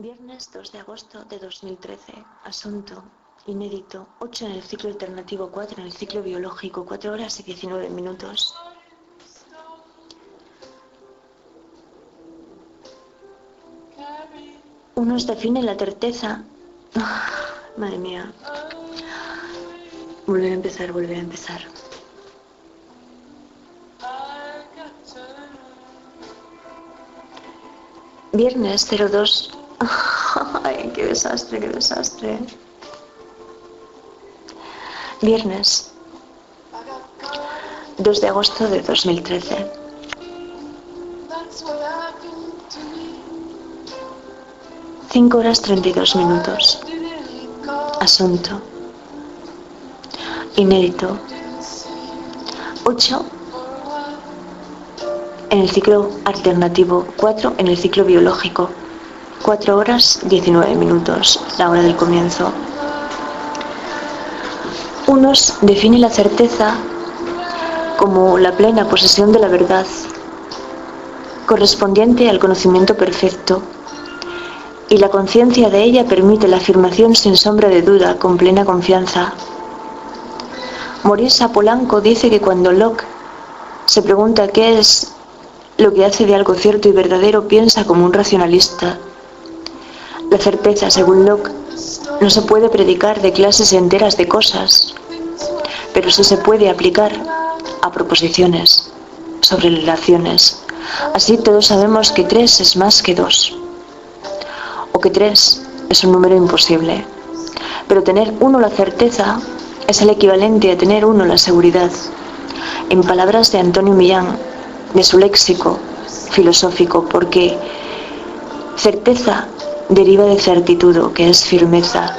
Viernes 2 de agosto de 2013. Asunto inédito. 8 en el ciclo alternativo, 4 en el ciclo biológico, 4 horas y 19 minutos. Unos definen la certeza. Madre mía. Volver a empezar, volver a empezar. Viernes 02. Ay, qué desastre, qué desastre. Viernes 2 de agosto de 2013. Cinco horas 32 minutos. Asunto inédito. 8 en el ciclo alternativo, 4 en el ciclo biológico, 4 horas 19 minutos, la hora del comienzo. Unos definen la certeza como la plena posesión de la verdad, correspondiente al conocimiento perfecto, y la conciencia de ella permite la afirmación sin sombra de duda, con plena confianza. Maurice Apolanco dice que cuando Locke se pregunta qué es lo que hace de algo cierto y verdadero, piensa como un racionalista. La certeza, según Locke, no se puede predicar de clases enteras de cosas, pero sí se puede aplicar a proposiciones sobre relaciones. Así todos sabemos que 3 es más que 2, o que 3 es un número imposible. Pero tener 1 la certeza es el equivalente a tener 1 la seguridad. En palabras de Antonio Millán, de su léxico filosófico, porque certeza deriva de certitudo, que es firmeza,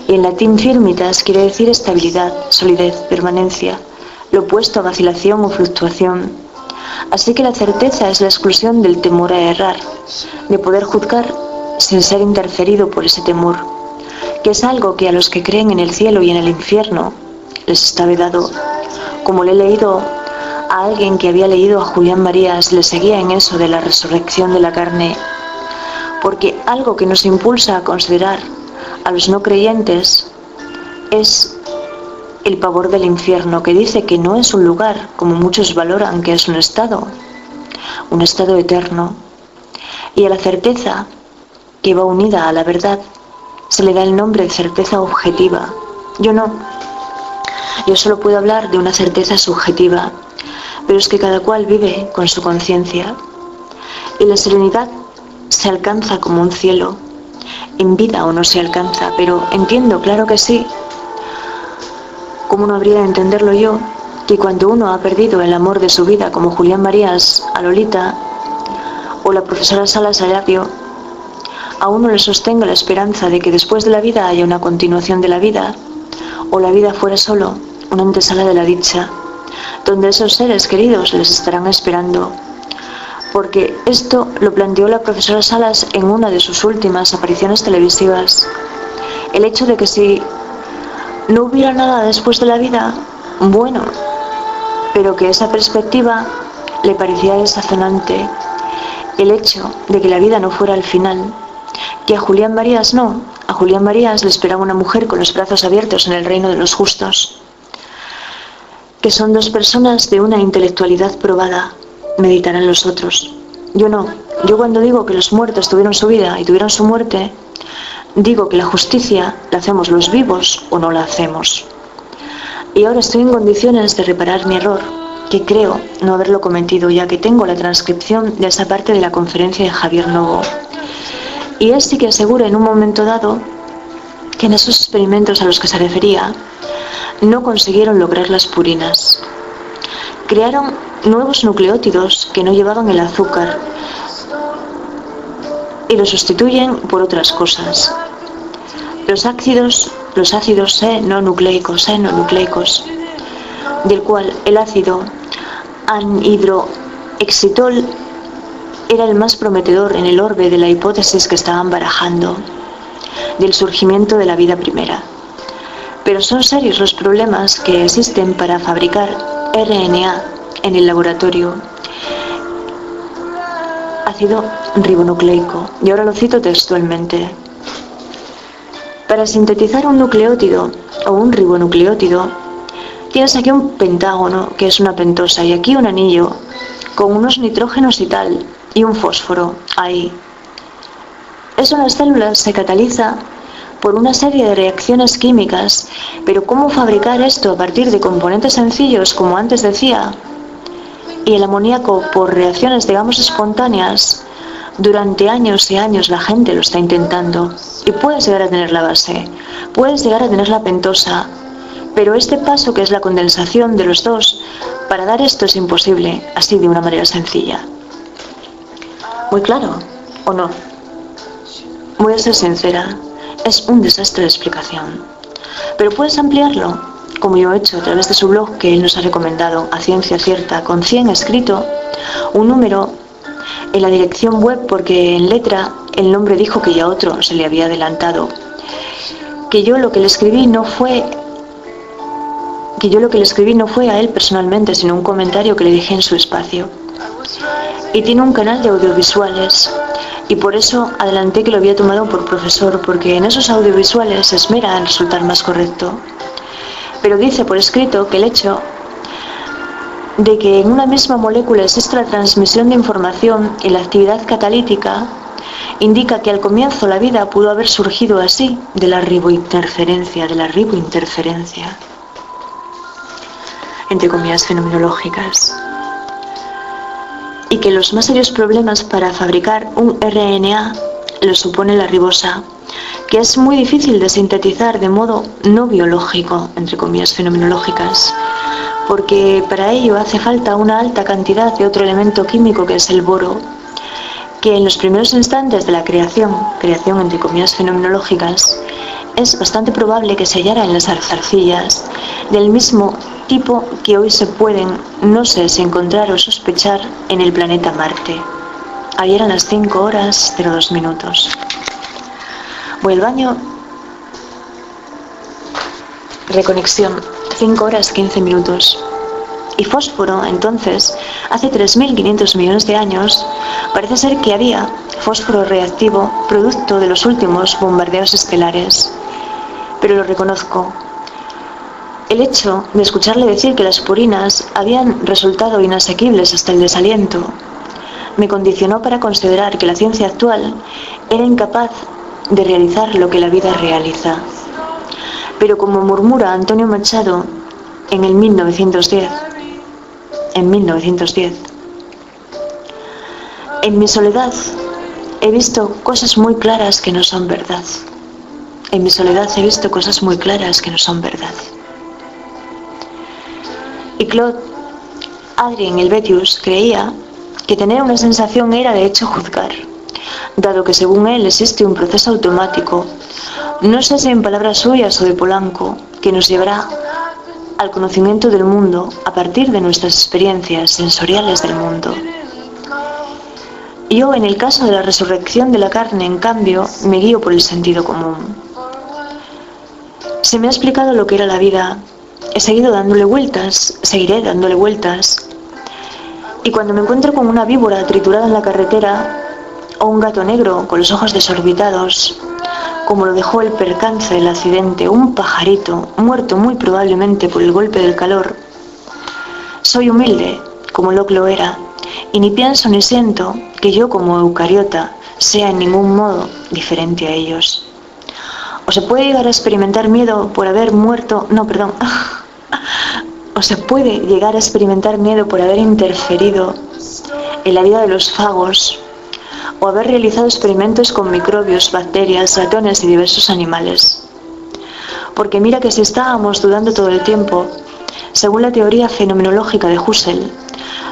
y en latín firmitas quiere decir estabilidad, solidez, permanencia, lo opuesto a vacilación o fluctuación. Así que la certeza es la exclusión del temor a errar, de poder juzgar sin ser interferido por ese temor, que es algo que a los que creen en el cielo y en el infierno les está vedado. Como le he leído a alguien que había leído a Julián Marías, le seguía en eso de la resurrección de la carne, porque algo que nos impulsa a considerar a los no creyentes es el pavor del infierno, que dice que no es un lugar, como muchos valoran, que es un estado eterno. Y a la certeza, que va unida a la verdad, se le da el nombre de certeza objetiva. Yo solo puedo hablar de una certeza subjetiva, pero es que cada cual vive con su conciencia, y la serenidad se alcanza como un cielo. En vida o no se alcanza, pero entiendo, claro que sí. ¿Cómo no habría de entenderlo yo? Que cuando uno ha perdido el amor de su vida, como Julián Marías a Lolita, o la profesora Salas a Labio, a uno le sostenga la esperanza de que después de la vida haya una continuación de la vida, o la vida fuera solo una antesala de la dicha, donde esos seres queridos les estarán esperando. Porque esto lo planteó la profesora Salas en una de sus últimas apariciones televisivas. El hecho de que si no hubiera nada después de la vida, bueno, pero que esa perspectiva le parecía desazonante. El hecho de que la vida no fuera el final, que a Julián Marías no, a Julián Marías le esperaba una mujer con los brazos abiertos en el reino de los justos, que son 2 personas de una intelectualidad probada, meditarán los otros. Yo cuando digo que los muertos tuvieron su vida y tuvieron su muerte, digo que la justicia la hacemos los vivos o no la hacemos. Y ahora estoy en condiciones de reparar mi error, que creo no haberlo cometido, ya que tengo la transcripción de esa parte de la conferencia de Javier Novo. Y él sí que asegura en un momento dado que en esos experimentos a los que se refería no consiguieron lograr las purinas. Crearon nuevos nucleótidos que no llevaban el azúcar y lo sustituyen por otras cosas. Los ácidos no nucleicos, del cual el ácido anhidroexitol era el más prometedor en el orbe de la hipótesis que estaban barajando del surgimiento de la vida primera. Pero son serios los problemas que existen para fabricar RNA en el laboratorio. ácido ribonucleico. Y ahora lo cito textualmente. Para sintetizar un nucleótido o un ribonucleótido, tienes aquí un pentágono, que es una pentosa, y aquí un anillo con unos nitrógenos y tal, y un fósforo ahí. Eso en las células se cataliza por una serie de reacciones químicas, pero ¿cómo fabricar esto a partir de componentes sencillos, como antes decía? Y el amoníaco por reacciones, digamos, espontáneas, durante años y años la gente lo está intentando. Y puedes llegar a tener la base, puedes llegar a tener la pentosa, pero este paso, que es la condensación de los dos, para dar esto es imposible, así de una manera sencilla. ¿Muy claro o no? Voy a ser sincera, es un desastre de explicación. Pero puedes ampliarlo, como yo he hecho a través de su blog, que él nos ha recomendado, a ciencia cierta, con 100 escrito, un número en la dirección web, porque en letra el nombre dijo que ya otro se le había adelantado. Que yo lo que le escribí no fue a él personalmente, sino un comentario que le dejé en su espacio. Y tiene un canal de audiovisuales, y por eso adelanté que lo había tomado por profesor, porque en esos audiovisuales se esmera en resultar más correcto. Pero dice por escrito que el hecho de que en una misma molécula existe la transmisión de información y la actividad catalítica indica que al comienzo la vida pudo haber surgido así, de la ribointerferencia, entre comillas fenomenológicas, y que los más serios problemas para fabricar un RNA lo supone la ribosa, que es muy difícil de sintetizar de modo no biológico, entre comillas fenomenológicas, porque para ello hace falta una alta cantidad de otro elemento químico, que es el boro, que en los primeros instantes de la creación entre comillas fenomenológicas, es bastante probable que se hallara en las arcillas, del mismo tipo que hoy se pueden, no sé si encontrar o sospechar, en el planeta Marte. Ayer eran las 5:02. Voy al baño. Reconexión, 5:15. Y fósforo, entonces, hace 3.500 millones de años, parece ser que había fósforo reactivo, producto de los últimos bombardeos estelares. Pero lo reconozco. El hecho de escucharle decir que las purinas habían resultado inasequibles hasta el desaliento me condicionó para considerar que la ciencia actual era incapaz de realizar lo que la vida realiza. Pero como murmura Antonio Machado en 1910, en mi soledad he visto cosas muy claras que no son verdad. En mi soledad he visto cosas muy claras que no son verdad. Y Claude Adrien en Helvetius creía que tener una sensación era de hecho juzgar, dado que según él existe un proceso automático, no sé si en palabras suyas o de Polanco, que nos llevará al conocimiento del mundo a partir de nuestras experiencias sensoriales del mundo. Yo, en el caso de la resurrección de la carne, en cambio, me guío por el sentido común. Se me ha explicado lo que era la vida. He seguido dándole vueltas, seguiré dándole vueltas. Y cuando me encuentro con una víbora triturada en la carretera, o un gato negro con los ojos desorbitados, como lo dejó el percance del accidente, un pajarito muerto muy probablemente por el golpe del calor, soy humilde, como Locke lo era, y ni pienso ni siento que yo como eucariota sea en ningún modo diferente a ellos. O se puede llegar a experimentar miedo por haber muerto, o se puede llegar a experimentar miedo por haber interferido en la vida de los fagos, o haber realizado experimentos con microbios, bacterias, ratones y diversos animales. Porque mira que si estábamos dudando todo el tiempo, según la teoría fenomenológica de Husserl,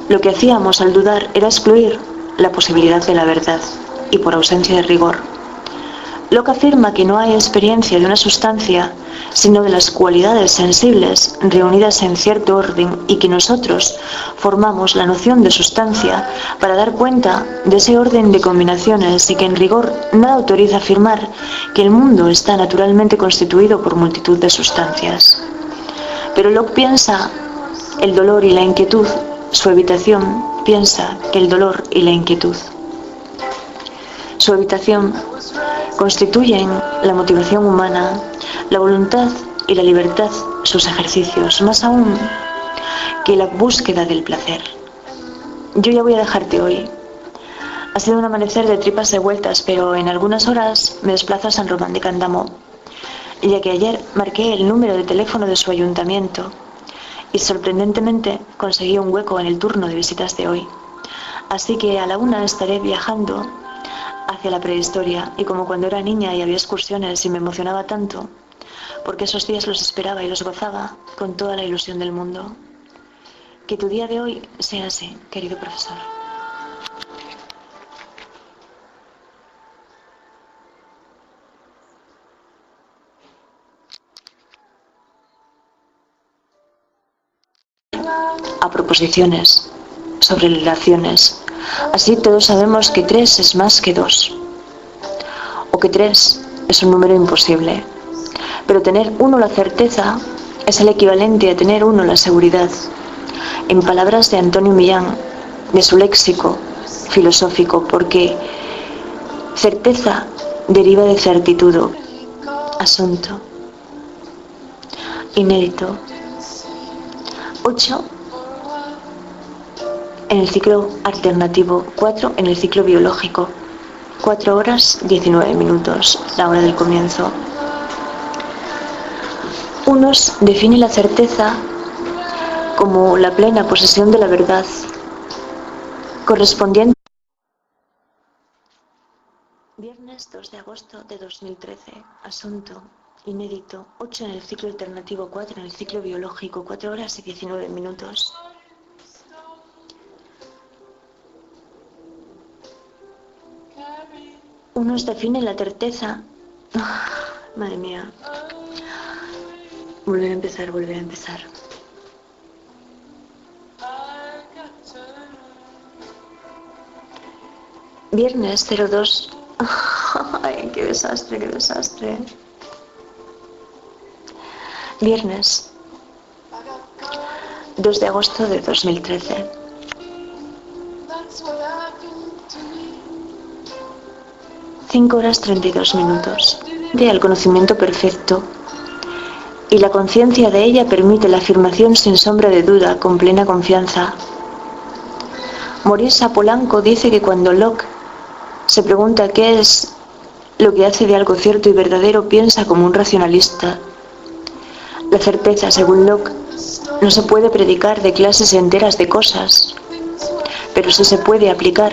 lo que hacíamos al dudar era excluir la posibilidad de la verdad, y por ausencia de rigor. Locke afirma que no hay experiencia de una sustancia, sino de las cualidades sensibles reunidas en cierto orden, y que nosotros formamos la noción de sustancia para dar cuenta de ese orden de combinaciones, y que en rigor nada autoriza a afirmar que el mundo está naturalmente constituido por multitud de sustancias. Pero Locke piensa el dolor y la inquietud, su evitación piensa que el dolor y la inquietud. Su habitación constituyen la motivación humana, la voluntad y la libertad sus ejercicios, más aún que la búsqueda del placer. Yo ya voy a dejarte hoy. Ha sido un amanecer de tripas revueltas, pero en algunas horas me desplazo a San Román de Candamo, ya que ayer marqué el número de teléfono de su ayuntamiento y sorprendentemente conseguí un hueco en el turno de visitas de hoy. Así que a la 1 estaré viajando hacia la prehistoria, y como cuando era niña y había excursiones y me emocionaba tanto, porque esos días los esperaba y los gozaba con toda la ilusión del mundo. Que tu día de hoy sea así, querido profesor. A proposiciones sobre relaciones. Así todos sabemos que 3 es más que 2, o que 3 es un número imposible. Pero tener 1 la certeza es el equivalente a tener 1 la seguridad. En palabras de Antonio Millán, de su léxico filosófico, porque certeza deriva de certitudo, asunto, inédito. 8 en el ciclo alternativo, 4 en el ciclo biológico, 4 horas 19 minutos, la hora del comienzo. Unos definen la certeza como la plena posesión de la verdad, correspondiente. Viernes 2 de agosto de 2013, asunto, inédito, 8 en el ciclo alternativo, 4 en el ciclo biológico, 4 horas y 19 minutos. Unos definen la certeza. Madre mía. Volver a empezar. Viernes 02. Ay, qué desastre. Viernes 2 de agosto de 2013. Cinco horas 32 minutos. De al conocimiento perfecto. Y la conciencia de ella permite la afirmación sin sombra de duda, con plena confianza. Maurice Polanco dice que cuando Locke se pregunta qué es lo que hace de algo cierto y verdadero, piensa como un racionalista. La certeza, según Locke, no se puede predicar de clases enteras de cosas, pero sí se puede aplicar